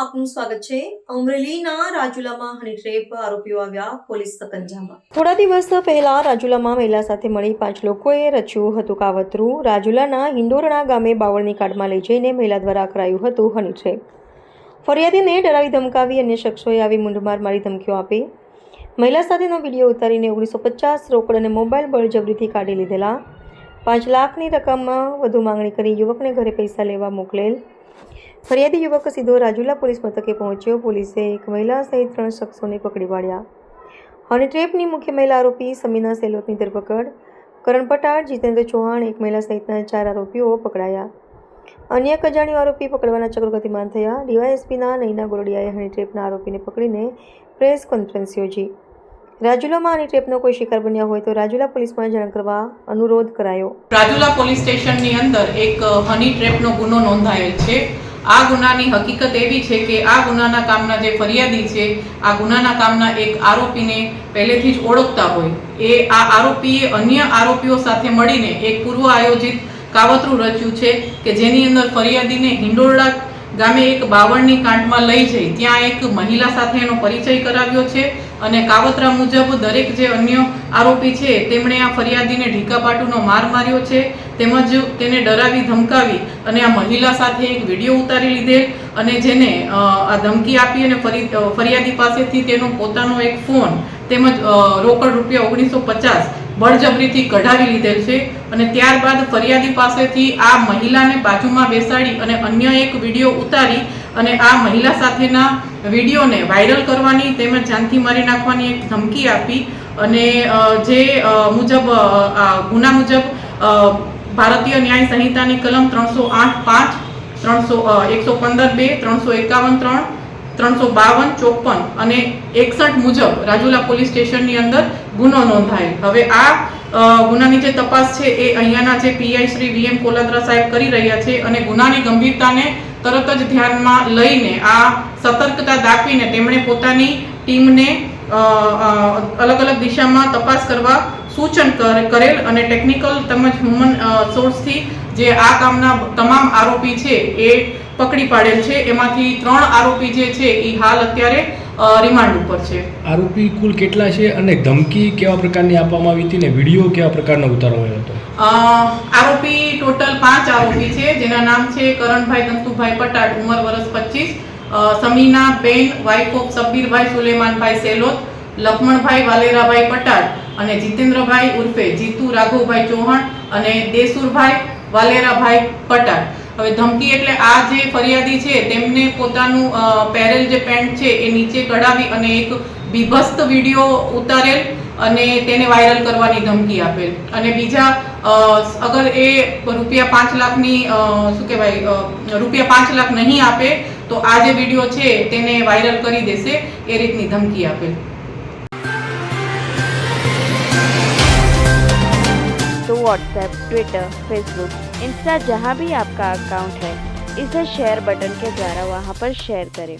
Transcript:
આપનું સ્વાગત છે। અમરેલીના રાજુલામાં હની ટ્રેપ આરોપીઓ આવ્યા પોલીસ સકંજામાં। થોડા દિવસ પહેલા રાજુલામાં મહિલા સાથે મળી 5 લોકોએ રચ્યું હતું કાવતરું। રાજુલાના હિંડોરણા ગામે બાવળની કાટમાં લઈ જઈને મહિલા દ્વારા કરાયું હતું હની ટ્રેપ। ફરિયાદીને ડરાવી ધમકાવી અન્ય શખ્સોએ આવી મૂંઢમાર મારી ધમકીઓ આપી। મહિલા સાથેનો વિડીયો ઉતારીને 1950 રોકડ અને મોબાઈલ બળજબરીથી કાઢી લીધેલા। 5 લાખની રકમ વધુ માંગણી કરી યુવકને ઘરે પૈસા લેવા મોકલેલ। ફરિયાદી યુવક સીધો રાજુલા પોલીસ મથકે પહોંચ્યો। પોલીસે એક મહિલા સહિત 3 શખ્સોને પકડી પાડ્યા। હની ટ્રેપની મુખ્ય મહિલા આરોપી સમીના સેલોતની ધરપકડ। કરણ પટાળ, જીતેન્દ્ર ચૌહાણ, એક મહિલા સહિતના 4 આરોપીઓ પકડાયા। અન્ય એક અજાણ્યો આરોપી પકડવાના ચક્રો ગતિમાન થયા। ડીવાયએસપીના નૈના ગોરડિયાએ હની ટ્રેપના આરોપીને પકડીને પ્રેસ કોન્ફરન્સ યોજી। રાજુલામાં હની ટ્રેપનો કોઈ શિકાર બન્યા હોય તો રાજુલા પોલીસમાં જાણ કરવા અનુરોધ કરાયો। રાજુલા પોલીસ સ્ટેશનની અંદર એક હની ટ્રેપનો ગુનો નોંધાયેલ છે। આ ગુનાની હકીકત એવી છે કે આ ગુનાના કામના જે ફરિયાદી છે આ ગુનાના કામના એક આરોપીને પહેલેથી જ ઓળખતા હોય। એ આ આરોપીએ અન્ય આરોપીઓ સાથે મળીને એક પૂર્વ આયોજિત કાવતરું રચ્યું છે કે જેની અંદર ફરિયાદીને હિંડોરણા ગામે એક બાવળની કાંટમાં લઈ જઈ ત્યાં એક મહિલા સાથે એનો પરિચય કરાવ્યો છે અને કાવતરા મુજબ દરેક જે અન્ય આરોપી છે તેમણે આ ફરિયાદીને ઢીકાપાટુનો માર માર્યો છે તેમજ તેને ડરાવી ધમકાવી અને આ મહિલા સાથે એક વિડીયો ઉતારી લીધેલ અને જેને આ ધમકી આપી અને ફરિયાદી પાસેથી તેનો પોતાનો એક ફોન તેમજ રોકડ રૂપિયા 1950 બળજબરીથી કઢાવી લીધેલ છે અને ત્યારબાદ ફરિયાદી પાસેથી આ મહિલાને બાજુમાં બેસાડી અને અન્ય એક વિડીયો ઉતારી અને આ મહિલા સાથેના વિડીયોને વાયરલ કરવાની તેમજ જાનથી મારી નાખવાની એક ધમકી આપી અને જે મુજબ ગુના મુજબ ભારતીય ન્યાય સંહિતાની કલમ 308(5), 115(2), 351(3), 352, 54 અને 61 મુજબ રાજુલા પોલીસ સ્ટેશનની અંદર ગુનો નોંધાયેલ। હવે આ ગુનાની જે તપાસ છે એ અહીંયાના જે પીઆઈ શ્રી વીએમ કોલાદ્રા સાહેબ કરી રહ્યા છે અને ગુનાની ગંભીરતાને તરત જ ધ્યાનમાં લઈને આ સતર્કતા દાખવીને તેમણે પોતાની ટીમને અલગ અલગ દિશામાં તપાસ કરવા સૂચન કરેલ અને ટેકનિકલ તેમજ હ્યુમન સોર્સથી જે આ કામના તમામ આરોપી છે એ પકડી પાડેલ છે। એમાંથી 3 આરોપી જે છે એ હાલ અત્યારે રિમાન્ડ ઉપર છે। આરોપી કુલ કેટલા છે અને ધમકી કેવા પ્રકારની આપવામાં આવી હતી ને વિડીયો કેવા પ્રકારનો ઉતારવામાં આવ્યો હતો? આરોપી ટોટલ 5 આરોપી છે જેના નામ છે કરણભાઈ દંતુભાઈ પટાડ, ઉંમર વર્ષ 25, સમીના બેન વાઇફ ઓફ સબ્બીરભાઈ સુલેમાનભાઈ સેલોત, લક્ષ્મણભાઈ વાલેરાભાઈ પટાડ અને જીતેન્દ્રભાઈ ઉર્ફે જીતુ રાઘવભાઈ ચૌહાણ અને દેસુરભાઈ વાલેરાભાઈ પટાડ। હવે ધમકી એટલે આ જે ફરિયાદી છે તેમને પોતાનું પહેરેલ જે પેન્ટ છે એ નીચે કઢાવી અને એક બીભત્સ વિડીયો ઉતારેલ અને તેને વાયરલ કરવાની ધમકી આપેલ અને બીજા અગર એ રૂપિયા 5 લાખની શું કહેવાય રૂપિયા 5 લાખ નહીં આપે તો આ જે વિડીયો છે તેને વાયરલ કરી દેશે એ રીતની ધમકી આપેલ। तो व्हाट्सएप, ट्विटर, फेसबुक, इंस्टा जहाँ भी आपका अकाउंट है इसे शेयर बटन के द्वारा वहाँ पर शेयर करें।